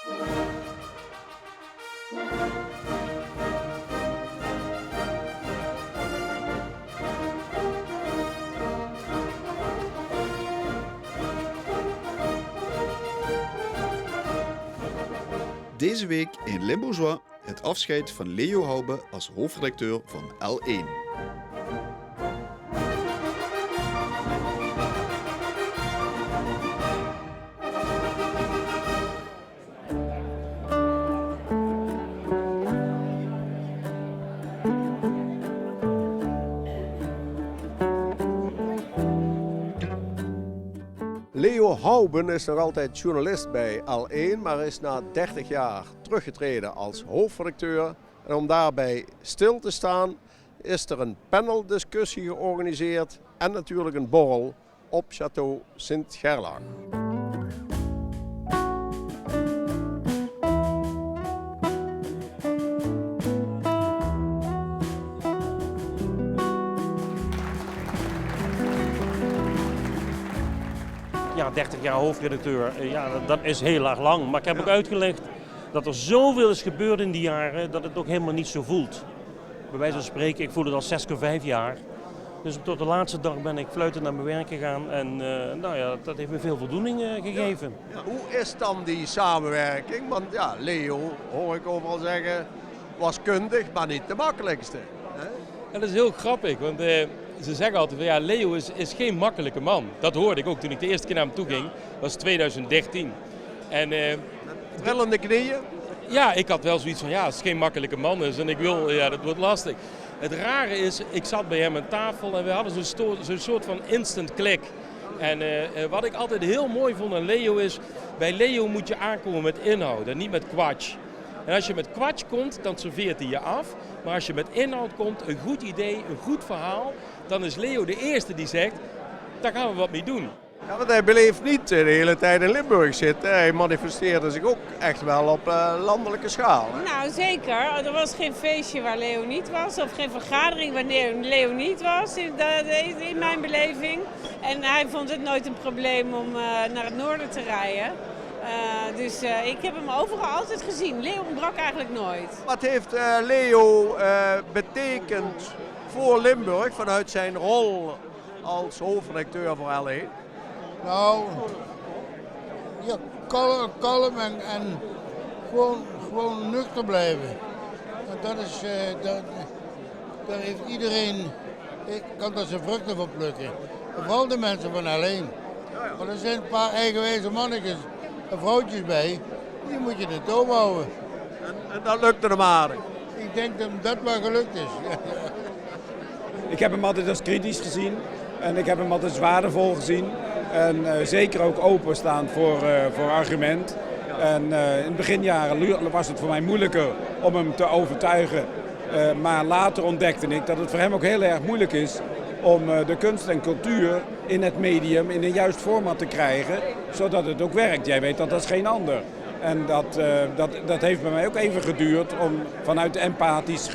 Deze week in Limbourgeois het afscheid van Leo Haube als hoofdredacteur van L1. Leo Houben is nog altijd journalist bij L1, maar is na 30 jaar teruggetreden als hoofdredacteur. En om daarbij stil te staan is er een paneldiscussie georganiseerd en natuurlijk een borrel op Château Sint-Gerlach. Ja, 30 jaar hoofdredacteur, ja, dat is heel erg lang. Maar ik heb ook uitgelegd dat er zoveel is gebeurd in die jaren dat het ook helemaal niet zo voelt. Bij wijze van spreken, ik voel het al 6 keer 5 jaar. Dus tot de laatste dag ben ik fluitend naar mijn werk gegaan en nou ja, dat heeft me veel voldoening gegeven. Ja. Hoe is dan die samenwerking? Want ja, Leo, hoor ik overal zeggen, was kundig, maar niet de makkelijkste. Hè? Ja, dat is heel grappig, want ze zeggen altijd van ja, Leo is geen makkelijke man. Dat hoorde ik ook toen ik de eerste keer naar hem toe ging, dat was 2013. En, trillende knieën? Ja, ik had wel zoiets van ja, als het geen makkelijke man is en ik wil, ja, dat wordt lastig. Het rare is, ik zat bij hem aan tafel en we hadden zo'n soort van instant klik. En wat ik altijd heel mooi vond aan Leo is, bij Leo moet je aankomen met inhoud en niet met kwatsch. En als je met kwatsch komt, dan serveert hij je af. Maar als je met inhoud komt, een goed idee, een goed verhaal, dan is Leo de eerste die zegt, daar gaan we wat mee doen. Ja, want hij beleeft niet de hele tijd in Limburg zitten. Hij manifesteerde zich ook echt wel op landelijke schaal. Hè? Nou, zeker. Er was geen feestje waar Leo niet was. Of geen vergadering waar Leo niet was, in mijn beleving. En hij vond het nooit een probleem om naar het noorden te rijden. Dus ik heb hem overal altijd gezien. Leo ontbrak eigenlijk nooit. Wat heeft Leo betekend voor Limburg vanuit zijn rol als hoofdredacteur voor L1? Nou, ja, kalm en gewoon nuchter blijven. En dat is, daar heeft iedereen, kan daar zijn vruchten van plukken. Vooral de mensen van L1. Maar er zijn een paar eigenwijze mannetjes en vrouwtjes bij, die moet je in toom houden. En dat lukte hem aardig. Ik denk dat dat wel gelukt is. Ik heb hem altijd als kritisch gezien en ik heb hem altijd als waardevol gezien. En zeker ook openstaan voor argument. En in de beginjaren was het voor mij moeilijker om hem te overtuigen. Maar later ontdekte ik dat het voor hem ook heel erg moeilijk is om de kunst en cultuur in het medium in een juist format te krijgen, zodat het ook werkt. Jij weet dat is geen ander. En dat heeft bij mij ook even geduurd om vanuit empathisch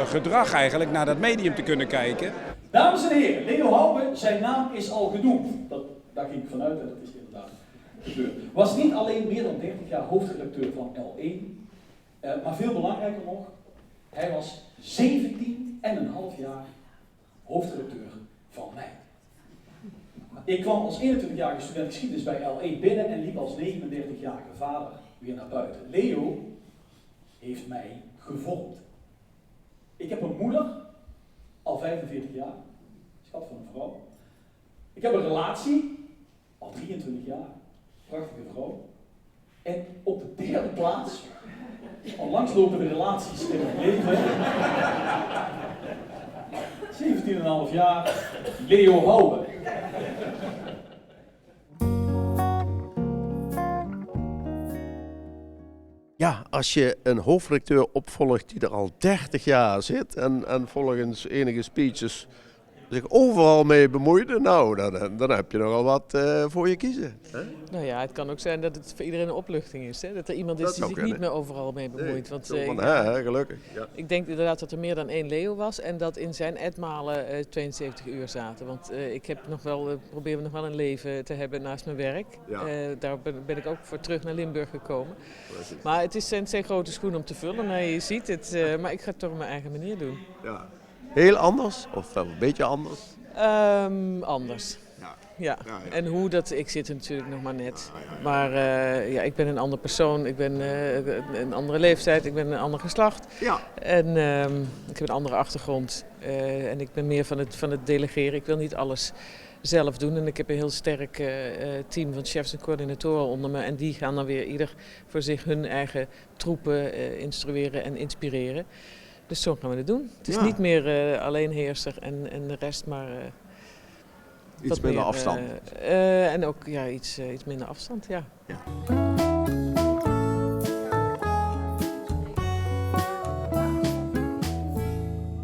gedrag eigenlijk naar dat medium te kunnen kijken. Dames en heren, Leo Houben, zijn naam is al genoemd. Daar ging ik vanuit en dat is inderdaad gebeurd. Was niet alleen meer dan 30 jaar hoofdredacteur van L1, maar veel belangrijker nog, hij was 17,5 jaar hoofdredacteur van mij. Ik kwam als 21-jarige student geschiedenis bij L1 binnen en liep als 39-jarige vader weer naar buiten. Leo heeft mij gevormd. Ik heb een moeder, al 45 jaar, schat van een vrouw. Ik heb een relatie, al 23 jaar, prachtige vrouw. En op de derde plaats, al langslopende relaties in mijn leven, 17,5 jaar, Leo Houben. Ja, als je een hoofdredacteur opvolgt die er al 30 jaar zit en volgens enige speeches zich overal mee bemoeide, nou, dan heb je nogal wat voor je kiezen. Hè? Nou ja, het kan ook zijn dat het voor iedereen een opluchting is. Hè? Dat er iemand is die zich niet meer overal mee bemoeit. Want, gelukkig. Ja. Ik denk inderdaad dat er meer dan 1 Leo was en dat in zijn etmalen 72 uur zaten. Want ik heb probeer nog wel een leven te hebben naast mijn werk. Ja. Daar ben ik ook voor terug naar Limburg gekomen. Precies. Maar het zijn grote schoenen om te vullen. Nou, je ziet het, maar ik ga het toch op mijn eigen manier doen. Ja. Heel anders? Of wel een beetje anders? Anders. Ja. Ja. En hoe dat, ik zit er natuurlijk nog maar net. Maar ik ben een ander persoon, ik ben een andere leeftijd, ik ben een ander geslacht. Ja. En ik heb een andere achtergrond. En ik ben meer van het delegeren. Ik wil niet alles zelf doen. En ik heb een heel sterk team van chefs en coördinatoren onder me. En die gaan dan weer ieder voor zich hun eigen troepen instrueren en inspireren. Dus zo gaan we het doen. Het is niet meer alleenheerser en de rest, maar iets minder afstand. En ook iets minder afstand, ja.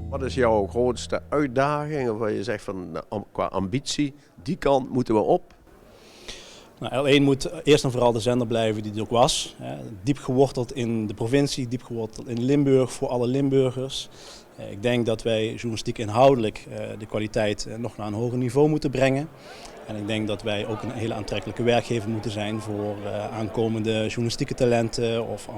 Wat is jouw grootste uitdaging? Of waar je zegt van qua ambitie, die kant moeten we op? Nou, L1 moet eerst en vooral de zender blijven die het ook was. Diep geworteld in de provincie, diep geworteld in Limburg voor alle Limburgers. Ik denk dat wij journalistiek inhoudelijk de kwaliteit nog naar een hoger niveau moeten brengen. En ik denk dat wij ook een hele aantrekkelijke werkgever moeten zijn voor aankomende journalistieke talenten of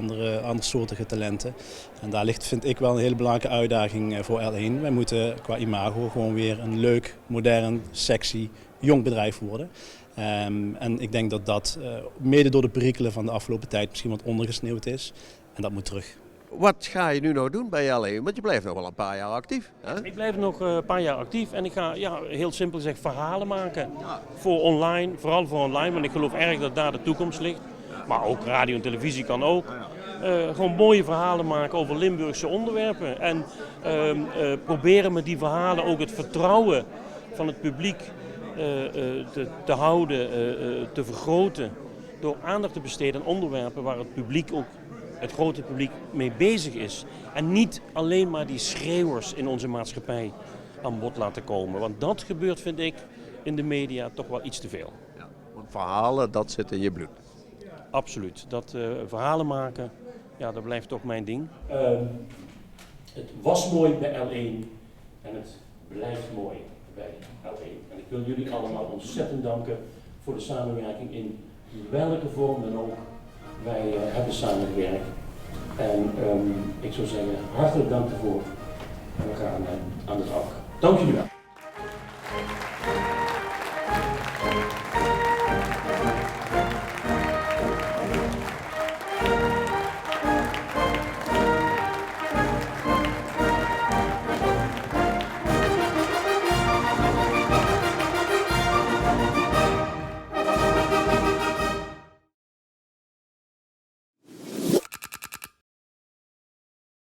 andersoortige talenten. En daar ligt, vind ik, wel een hele belangrijke uitdaging voor L1. Wij moeten qua imago gewoon weer een leuk, modern, sexy, jong bedrijf worden. En ik denk dat dat mede door de perikelen van de afgelopen tijd misschien wat ondergesneeuwd is. En dat moet terug. Wat ga je nu nog doen bij L1? Want je blijft nog wel een paar jaar actief. Hè? Ik blijf nog een paar jaar actief en ik ga heel simpel gezegd verhalen maken. Voor online, vooral voor online, want ik geloof erg dat daar de toekomst ligt. Maar ook radio en televisie kan ook. Gewoon mooie verhalen maken over Limburgse onderwerpen. En proberen met die verhalen ook het vertrouwen van het publiek te houden, te vergroten. Door aandacht te besteden aan onderwerpen waar het publiek ook, het grote publiek, mee bezig is. En niet alleen maar die schreeuwers in onze maatschappij aan bod laten komen. Want dat gebeurt, vind ik, in de media toch wel iets te veel. Ja, want verhalen, dat zit in je bloed. Absoluut. Dat verhalen maken, dat blijft toch mijn ding. Het was mooi bij L1 en het blijft mooi bij L1. En ik wil jullie allemaal ontzettend danken voor de samenwerking in welke vorm dan ook. Wij hebben samengewerkt en ik zou zeggen hartelijk dank ervoor en we gaan aan de slag. Dank jullie wel.